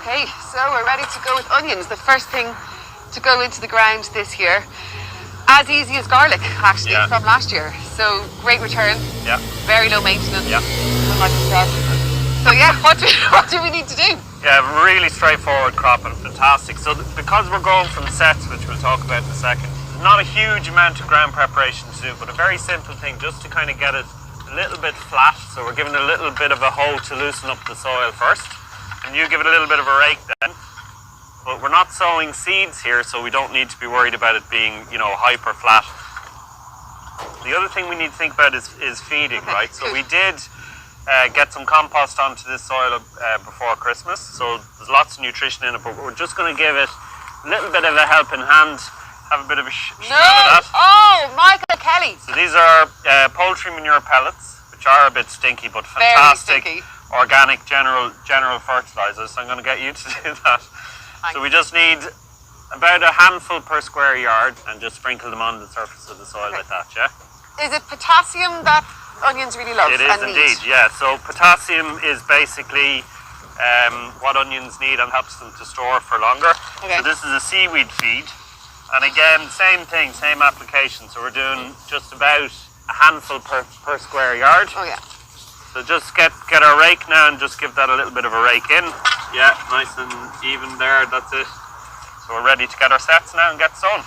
Okay, so we're ready to go with onions. The first thing to go into the ground this year. As easy as garlic, actually, from last year. So great return. Yeah. Very low maintenance. Yeah. Like you said. So yeah, what do we need to do? Yeah, really straightforward crop and fantastic. So because we're going from sets, which we'll talk about in a second, not a huge amount of ground preparation to do, but a very simple thing just to kind of get it a little bit flat. So we're giving it a little bit of a hole to loosen up the soil first. And you give it a little bit of a rake then. But we're not sowing seeds here, so we don't need to be worried about it being, you know, hyper flat. The other thing we need to think about is feeding, right? So we did get some compost onto this soil before Christmas. So there's lots of nutrition in it, but we're just going to give it a little bit of a helping hand. Have a bit of a smell of that. Oh, Michael Kelly. So these are poultry manure pellets, which are a bit stinky, but fantastic. Very stinky. Organic general fertilizers. So I'm going to get you to do that. Thanks. So we just need about a handful per square yard and just sprinkle them on the surface of the soil like that, yeah? Is it potassium that onions really love? It is indeed, yeah. So potassium is basically what onions need and helps them to store for longer. Okay. So this is a seaweed feed. And again, same thing, same application. So we're doing just about a handful per square yard. Oh yeah. So just get our rake now and just give that a little bit of a rake in. Yeah, nice and even there, that's it. So we're ready to get our sets now and get sown.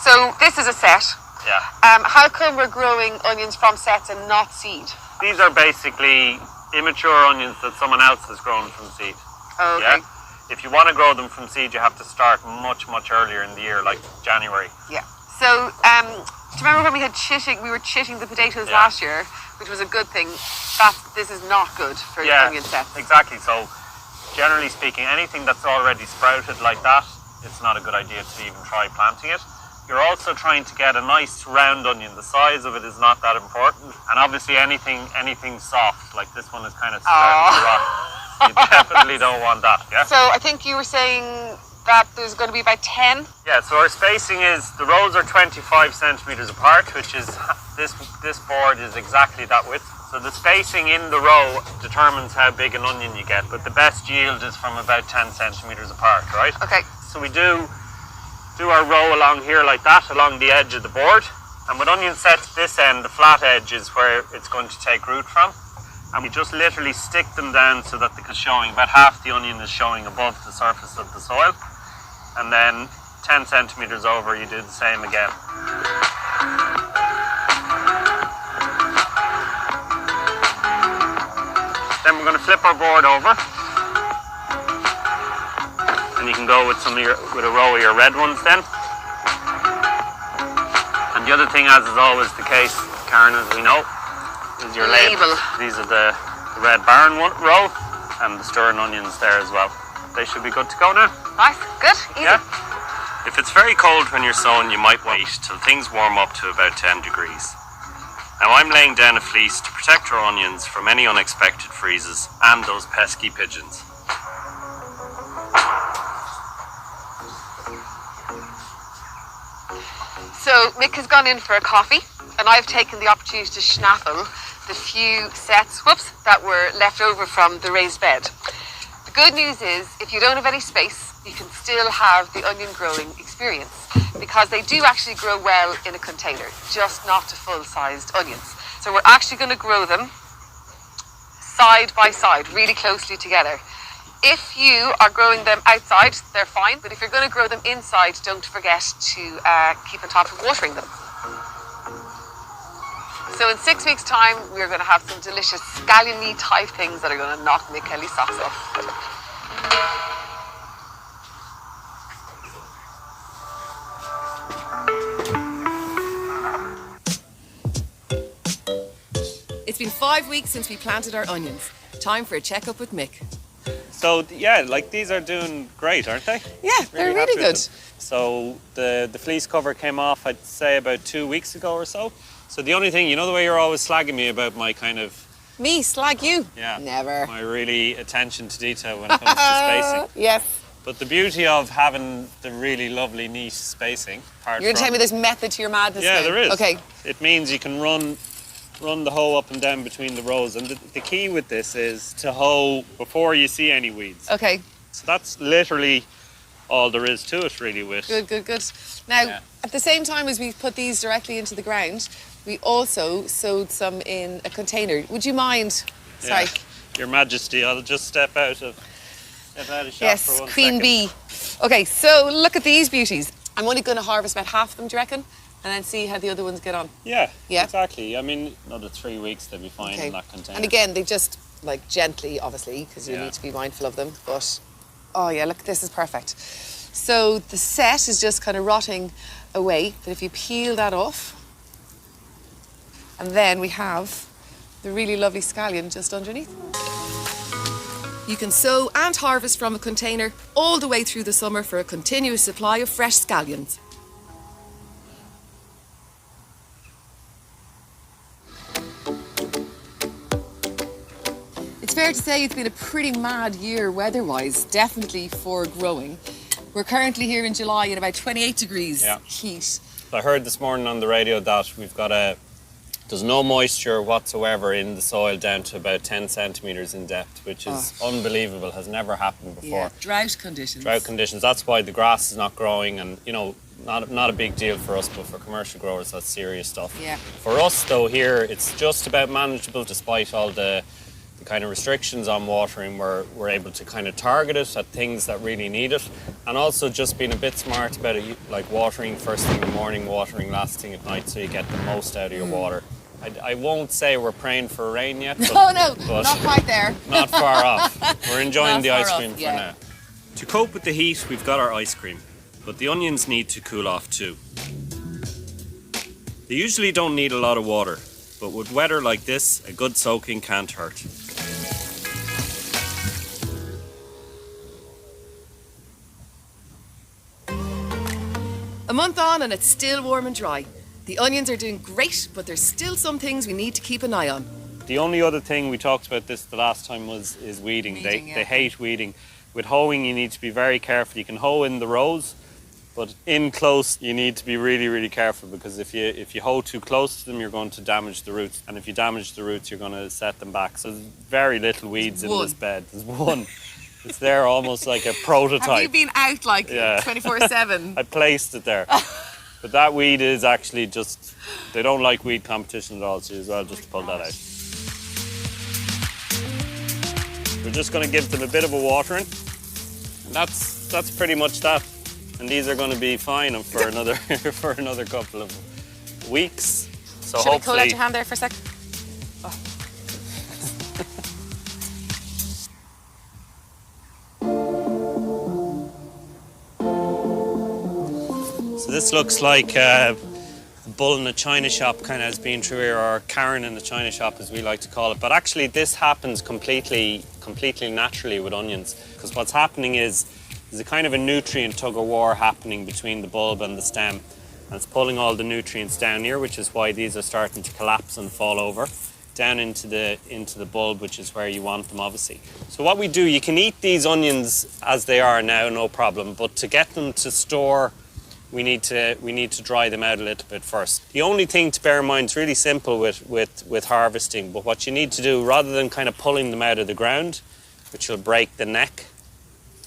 So this is a set. Yeah. How come we're growing onions from sets and not seed? These are basically immature onions that someone else has grown from seed. Oh, okay. Yeah? If you want to grow them from seed, you have to start much earlier in the year, like January. Yeah. So, do you remember when we were chitting the potatoes last year, which was a good thing? This is not good for onion sets. Exactly. So, generally speaking, anything that's already sprouted like that, it's not a good idea to even try planting it. You're also trying to get a nice round onion. The size of it is not that important. And obviously anything soft, like this one is kind of starting to rot. You definitely don't want that, yeah? So I think you were saying that there's going to be about 10? Yeah, so our spacing is, the rows are 25 centimetres apart, which is, this board is exactly that width. So the spacing in the row determines how big an onion you get, but the best yield is from about 10 centimetres apart, right? Okay. So we do our row along here like that, along the edge of the board. And with onion sets this end, the flat edge is where it's going to take root from. And we just literally stick them down so that they're showing, about half the onion is showing above the surface of the soil. And then 10 centimetres over, you do the same again. Then we're going to flip our board over. And you can go with with a row of your red ones then. And the other thing, as is always the case, Karen, as we know, is your label. These are the Red Baron row and the stirring onions there as well. They should be good to go now. Nice, good, easy. Yeah. If it's very cold when you're sowing, you might wait till things warm up to about 10 degrees. Now I'm laying down a fleece to protect our onions from any unexpected freezes and those pesky pigeons. So Mick has gone in for a coffee and I've taken the opportunity to schnaffle the few sets, that were left over from the raised bed. The good news is, if you don't have any space, you can still have the onion growing experience because they do actually grow well in a container, just not to full-sized onions. So we're actually going to grow them side by side, really closely together. If you are growing them outside, they're fine, but if you're going to grow them inside, don't forget to keep on top of watering them. So in 6 weeks' time, we're going to have some delicious scallion-y type things that are going to knock Mick Kelly's socks off. It's been 5 weeks since we planted our onions. Time for a checkup with Mick. So yeah, like these are doing great, aren't they? Yeah, they're really good. So the fleece cover came off, I'd say, about 2 weeks ago or so. So the only thing, you know the way you're always slagging me about my kind of... Me slag you? Yeah. Never. My really attention to detail when it comes to spacing. Yes. But the beauty of having the really lovely, neat spacing... You're going to tell me there's method to your madness Yeah, now. there is. Okay. It means you can run the hoe up and down between the rows. And the key with this is to hoe before you see any weeds. Okay. So that's literally all there is to it, really. With Good. Now, at the same time as we put these directly into the ground, we also sowed some in a container. Would you mind? Sorry. Your Majesty, I'll just step out of shot Yes, for 1 Queen second. Bee. Okay, so look at these beauties. I'm only going to harvest about half of them, do you reckon? And then see how the other ones get on. Yeah, Yeah? exactly. I mean, another 3 weeks they'll be fine Okay. in that container. And again, they just, like, gently, obviously, because you Yeah. need to be mindful of them. But, oh yeah, look, this is perfect. So the set is just kind of rotting away. But if you peel that off, and then we have the really lovely scallion just underneath. You can sow and harvest from a container all the way through the summer for a continuous supply of fresh scallions. It's fair to say it's been a pretty mad year weather-wise, definitely for growing. We're currently here in July at about 28 degrees heat. I heard this morning on the radio that there's no moisture whatsoever in the soil down to about 10 centimetres in depth, which is unbelievable, has never happened before. Yeah, drought conditions. Drought conditions, that's why the grass is not growing, and not a big deal for us, but for commercial growers that's serious stuff. Yeah. For us though here, it's just about manageable despite all the kind of restrictions on watering. We're able to kind of target it at things that really need it, and also just being a bit smart about it, like watering first thing in the morning, watering last thing at night, so you get the most out of your water. I won't say we're praying for rain yet, but, No, but not quite there. not far off. We're enjoying Not the far ice off, cream for yeah. now. To cope with the heat, we've got our ice cream, but the onions need to cool off too. They usually don't need a lot of water, but with weather like this, a good soaking can't hurt. A month on and it's still warm and dry. The onions are doing great, but there's still some things we need to keep an eye on. The only other thing we talked about this the last time is weeding. Weeding, yeah. They hate weeding. With hoeing, you need to be very careful. You can hoe in the rows, but in close, you need to be really, really careful, because if you hoe too close to them, you're going to damage the roots. And if you damage the roots, you're going to set them back. So there's very little weeds in this bed. There's one. It's there almost like a prototype. Have you been out like Yeah. 24/7? I placed it there. But that weed is actually just, they don't like weed competition at all, so you as well just pull that out. We're just going to give them a bit of a watering, and that's pretty much that. And these are going to be fine for another for another couple of weeks. So Should we hopefully, pull out your hand there for a sec? So this looks like a bull in a china shop kind of has been through here, or Karen in the china shop as we like to call it. But actually this happens completely naturally with onions, because what's happening is there's a kind of a nutrient tug of war happening between the bulb and the stem, and it's pulling all the nutrients down here, which is why these are starting to collapse and fall over down into the bulb, which is where you want them, obviously. So what we do, you can eat these onions as they are now, no problem, but to get them to store, we need to dry them out a little bit first. The only thing to bear in mind, is really simple with harvesting, but what you need to do, rather than kind of pulling them out of the ground, which will break the neck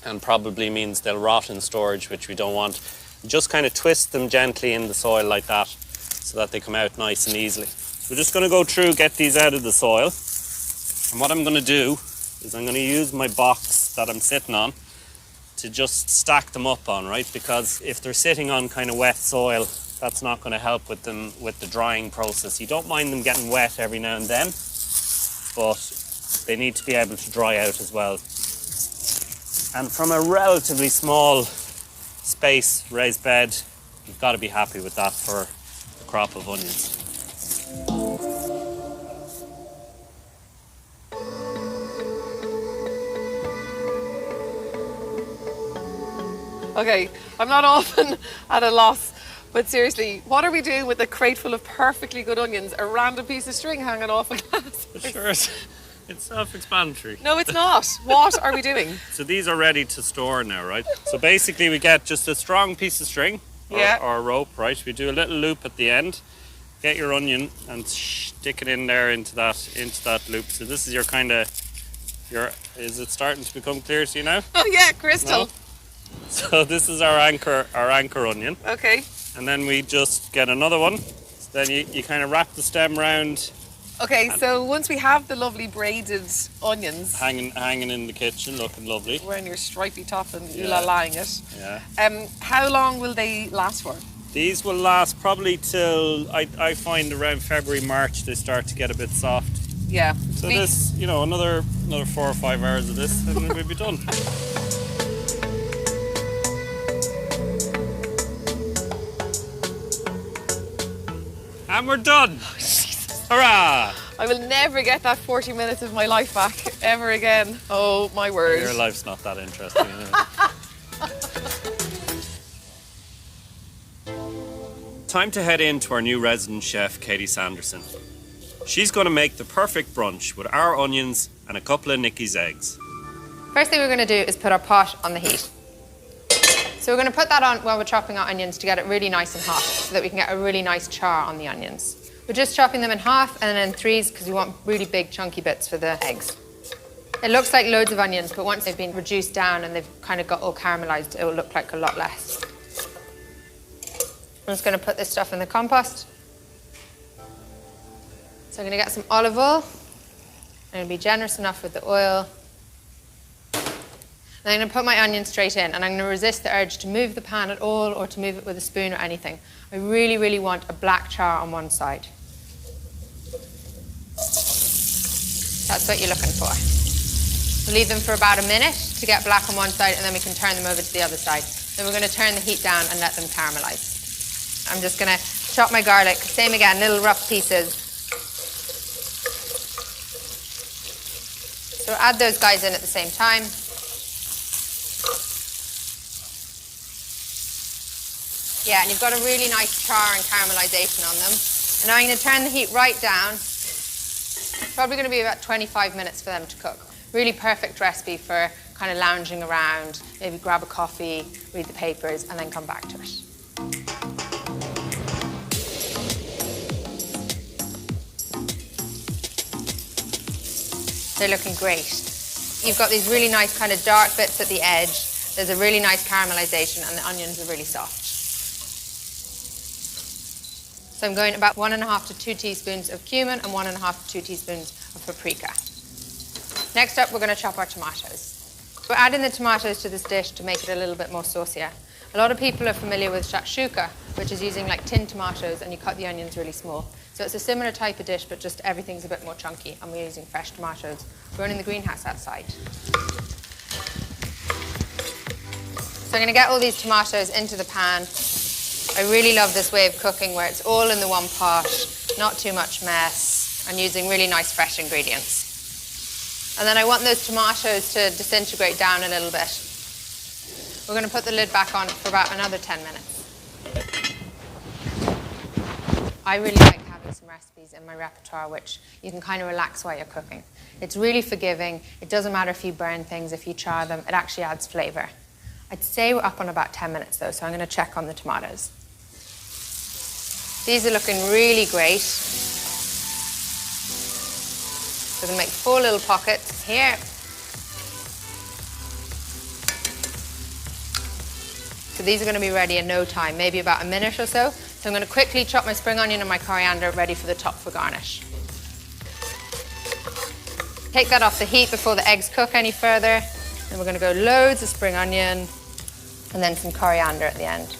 and probably means they'll rot in storage, which we don't want, just kind of twist them gently in the soil like that, so that they come out nice and easily. So we're just going to go through, get these out of the soil, and what I'm going to do is I'm going to use my box that I'm sitting on to just stack them up on, right? Because if they're sitting on kind of wet soil, that's not going to help with them with the drying process. You don't mind them getting wet every now and then, but they need to be able to dry out as well. And from a relatively small space, raised bed, you've got to be happy with that for a crop of onions. Okay, I'm not often at a loss, but seriously, what are we doing with a crate full of perfectly good onions? A random piece of string hanging off a glass? Sure, it's self-explanatory. No, it's not. What are we doing? So these are ready to store now, right? So basically we get just a strong piece of string or a rope, right? We do a little loop at the end, get your onion and stick it in there into that loop. So this is your kind of Is it starting to become clear to you now? Oh yeah, crystal. No? So this is our anchor onion. Okay. And then we just get another one. So then you kind of wrap the stem round, Okay, so once we have the lovely braided onions, hanging in the kitchen, looking lovely. wearing your stripy top and Yeah. you lying it. Yeah. How long will they last for? These will last probably till I find around February, March they start to get a bit soft. Yeah. So this, another 4 or 5 hours of this, and we'll be done. And we're done. Hurrah! I will never get that 40 minutes of my life back ever again. Oh my word. Your life's not that interesting. Time to head into our new resident chef, Katie Sanderson. She's going to make the perfect brunch with our onions and a couple of Nikki's eggs. First thing we're going to do is put our pot on the heat. So we're going to put that on while we're chopping our onions to get it really nice and hot so that we can get a really nice char on the onions. We're just chopping them in half and then in threes because we want really big chunky bits for the eggs. It looks like loads of onions, but once they've been reduced down and they've kind of got all caramelized, it will look like a lot less. I'm just going to put this stuff in the compost. So I'm going to get some olive oil. I'm going to be generous enough with the oil. And I'm going to put my onion straight in, and I'm going to resist the urge to move the pan at all or to move it with a spoon or anything. I really, really want a black char on one side. That's what you're looking for. We'll leave them for about a minute to get black on one side, and then we can turn them over to the other side. Then we're going to turn the heat down and let them caramelize. I'm just going to chop my garlic, same again, little rough pieces. So add those guys in at the same time. Yeah, and you've got a really nice char and caramelization on them. And now I'm going to turn the heat right down. Probably going to be about 25 minutes for them to cook. Really perfect recipe for kind of lounging around, maybe grab a coffee, read the papers, and then come back to it. They're looking great. You've got these really nice kind of dark bits at the edge. There's a really nice caramelization, and the onions are really soft. So I'm going about 1.5 to 2 teaspoons of cumin and 1.5 to 2 teaspoons of paprika. Next up, we're going to chop our tomatoes. We're adding the tomatoes to this dish to make it a little bit more saucier. A lot of people are familiar with shakshuka, which is using like tinned tomatoes, and you cut the onions really small. So it's a similar type of dish, but just everything's a bit more chunky, and we're using fresh tomatoes grown in the greenhouse outside. So I'm going to get all these tomatoes into the pan. I really love this way of cooking where it's all in the one pot, not too much mess, and using really nice fresh ingredients. And then I want those tomatoes to disintegrate down a little bit. We're going to put the lid back on for about another 10 minutes. I really like having some recipes in my repertoire which you can kind of relax while you're cooking. It's really forgiving. It doesn't matter if you burn things, if you char them, it actually adds flavour. I'd say we're up on about 10 minutes though, so I'm going to check on the tomatoes. These are looking really great. So we're going to make 4 little pockets here. So these are going to be ready in no time, maybe about a minute or so. So I'm going to quickly chop my spring onion and my coriander ready for the top for garnish. Take that off the heat before the eggs cook any further. Then we're going to go loads of spring onion and then some coriander at the end.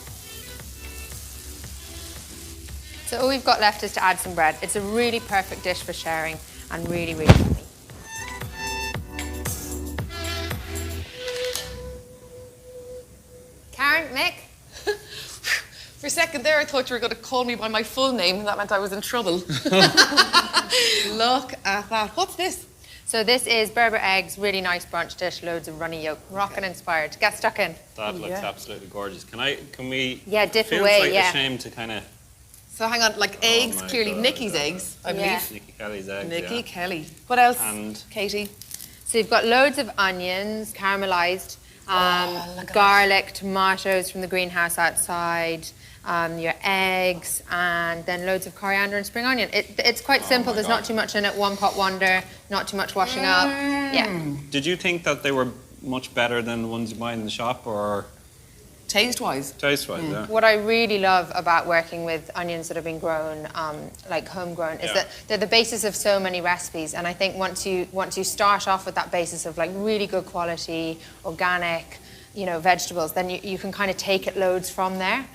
So all we've got left is to add some bread. It's a really perfect dish for sharing and really, really yummy. Karen, Mick? For a second there, I thought you were going to call me by my full name, and that meant I was in trouble. Look at that. What's this? So this is Berber eggs, really nice brunch dish, loads of runny yolk, Moroccan inspired. Get stuck in. That looks absolutely gorgeous. Can we? Yeah, dip feels away, like yeah. a shame to kind of. So hang on, like eggs, my clearly God. Nikki's eggs, I believe. Yeah. Nikki Kelly's eggs. Nikki yeah. Kelly. What else, And- Katie? So you've got loads of onions, caramelized, look at garlic, tomatoes from the greenhouse outside, your eggs, and then loads of coriander and spring onion. It's quite simple. There's not too much in it. One pot wonder, not too much washing up. Yeah. Did you think that they were much better than the ones you buy in the shop, or Taste-wise. taste-wise? Yeah. What I really love about working with onions that have been grown, like homegrown, is that they're the basis of so many recipes. And I think once you start off with that basis of like really good quality, organic, vegetables, then you can kind of take it loads from there.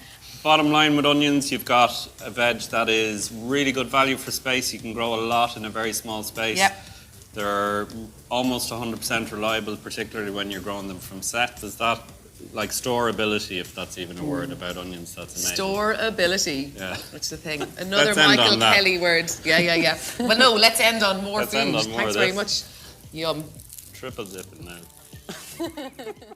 Bottom line with onions, you've got a veg that is really good value for space. You can grow a lot in a very small space. Yep. They're almost 100% reliable, particularly when you're growing them from set. There's that, like, storability, if that's even a word about onions, that's amazing. Storability. Yeah. That's the thing. Another Let's end Michael on that. Kelly word. Yeah. Well, no, let's end on more Let's food. end on more Thanks of very this. much. Yum. Triple dipping now.